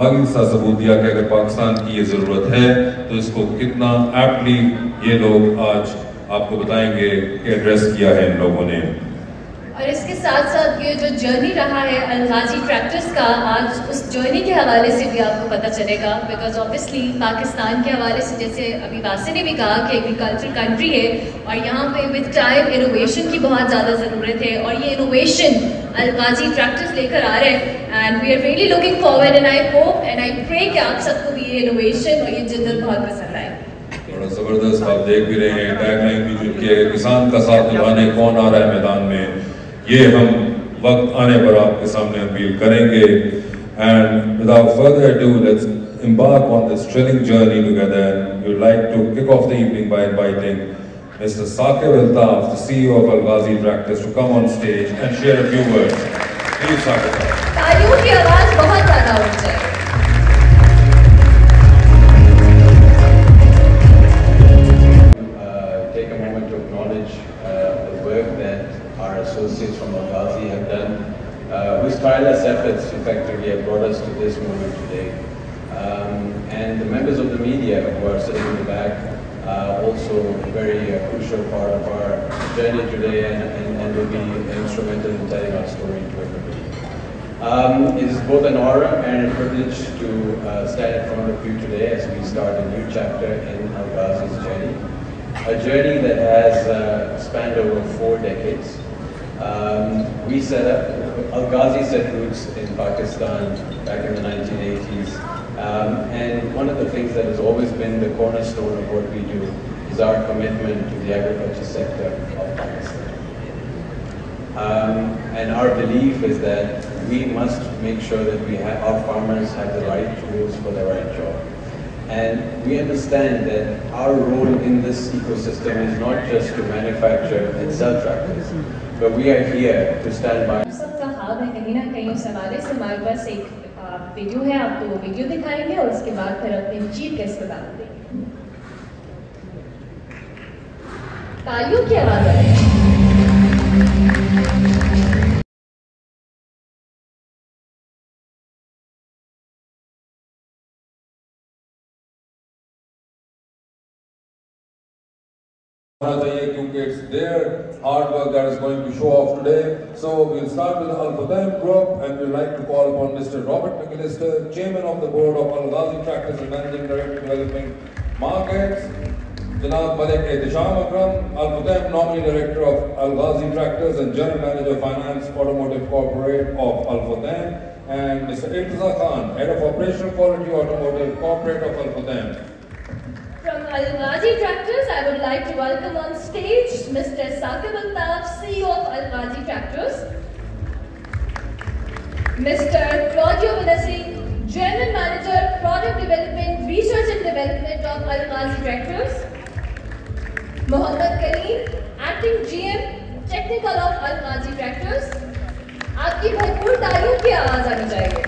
आगे सा सबूत दिया कि अगर पाकिस्तान की ये ज़रूरत है तो इसको कितना एप्टली ये लोग आज आपको बताएंगे कि एड्रेस किया है इन लोगों ने। और इसके साथ साथ ये जो जर्नी रहा है अल-गाज़ी ट्रैक्टर्स का, आज उस जर्नी के हवाले से भी आपको पता चलेगा। बिकॉज ऑब्वियसली पाकिस्तान के हवाले से, जैसे अभी वासी ने भी कहा कि एग्रीकल्चर कंट्री है और यहाँ पे विद टाइम इनोवेशन की बहुत ज़्यादा ज़रूरत है और ये इनोवेशन अल-गाज़ी ट्रैक्टर्स लेकर आ रहे हैं and we are really looking forward and I hope and I pray कि आप सबको भी ये इनोवेशन और ये जिद्दत बहुत पसंद आए। बड़ा ज़बरदस्त आप देख भी रहे हैं टैगलाइन भी जिनके किसान का साथ निभाने कौन आ रहा है मैदान में, ये हम वक्त आने पर आपके सामने अपील करेंगे। And without further ado let's embark on this thrilling journey together. And we'd like to kick off the evening by inviting Mr. Saqib Altaf, the CEO of Al-Ghazi Tractors, to come on stage and share a few words. Please, Saqib. तालियों की आवाज बहुत ज्यादा उठ जाए। Take a moment to acknowledge the work that our associates from Al-Ghazi have done, whose tireless efforts effectively have brought us to this moment today. And the members of the media who are sitting in the back, also a very crucial part of our journey today and will be instrumental in telling our story to everybody. It is both an honor and a privilege to stand in front of you today as we start a new chapter in Al-Ghazi's journey. A journey that has spanned over 4 decades. We set up, Al-Ghazi set roots in Pakistan back in the 1980s. And one of the things that has always been the cornerstone of what we do is our commitment to the agriculture sector of Pakistan. And our belief is that we must make sure that our farmers have the right tools for the right job. And we understand that our role in this ecosystem is not just to manufacture and sell tractors, but we are here to stand by. सबका हाल है कहीं ना कहीं उस हवाले से हमारे पास एक वीडियो है, आपको वो वीडियो दिखाएंगे और उसके बाद फिर अपने चीफ गेस्ट बता देंगे। तालियों की आवाज आ रही है। क्योंकि it's their hard work that is going to show off today. So we'll start with the Al-Fudaim group and we'd like to call upon Mr. Robert McAllister, Chairman of the Board of Al-Ghazi Tractors and Managing Director Developing Markets, Janab Malik Ehtisham Akram, Al-Fudaim Nominee Director of Al-Ghazi Tractors and General Manager Finance Automotive Corporate of Al-Fudaim, and Mr. Irtaza Khan, Head of Operational Quality Automotive Corporate of Al-Fudaim. From Al-Ghazi Tractors, I would like to welcome on stage Mr. Saqib Altaf, CEO of Al-Ghazi Tractors, Mr. Claudio Vinassi, General Manager, Product Development, Research and Development of Al-Ghazi Tractors, Mohammad Kareem, Acting GM, Technical of Al-Ghazi Tractors। आपकी भरपूर तालियों की आवाज आनी चाहिए।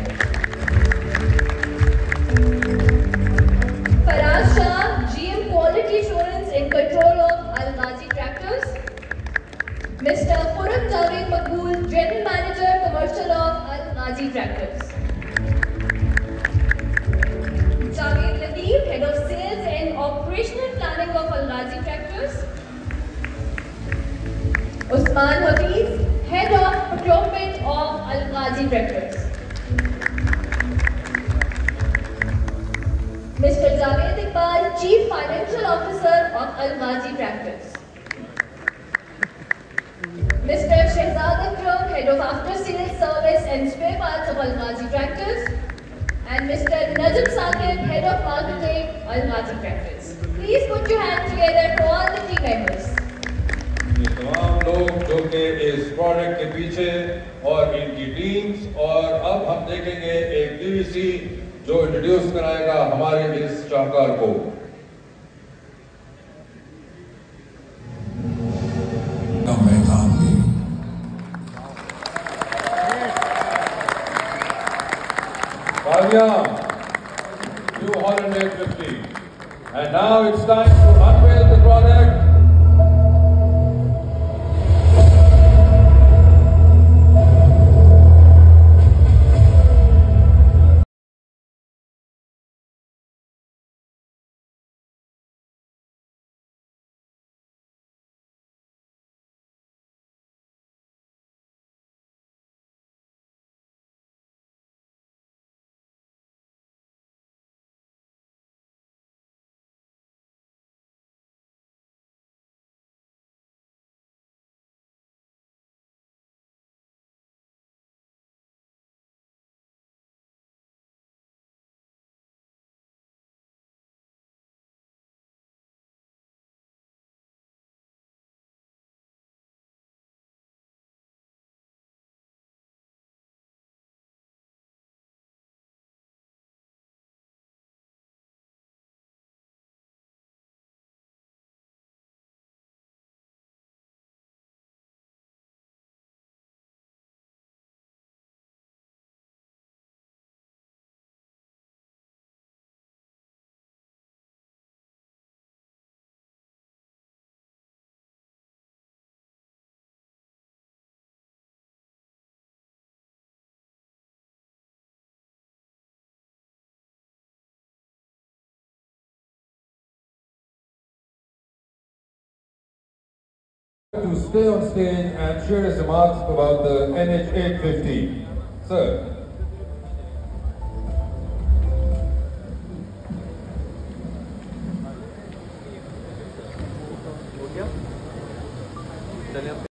Faraz Shah, GM Quality Assurance and Control of Al-Ghazi Tractors, Mr. Furat Javed Maqbool, General Manager Commercial of Al-Ghazi Tractors, Javed Lateef, Head of Sales and Operational Planning of Al-Ghazi Tractors, Usman Hafiz, Head of Procurement of Al-Ghazi Tractors, Mr. Javed Iqbal, Chief Financial Officer of Al-Ghazi Tractors, Mr. Shehzad Akram, Head of After Sales Service and Spare Parts of Al-Ghazi Tractors, and Mr. Najib Saqib, Head of Marketing, Al-Ghazi Tractors. Please put your hands together for all the team members. ये तमाम लोग जो कि इस product के पीछे और इनकी टीम्स, और अब हम देखेंगे एक DVC जो इंट्रोड्यूस कराएगा हमारे इस शाहकार को। मैदान में New Holland 850, and now it's time to unveil the product. To stay on stage and share his remarks about the NH850. Sir.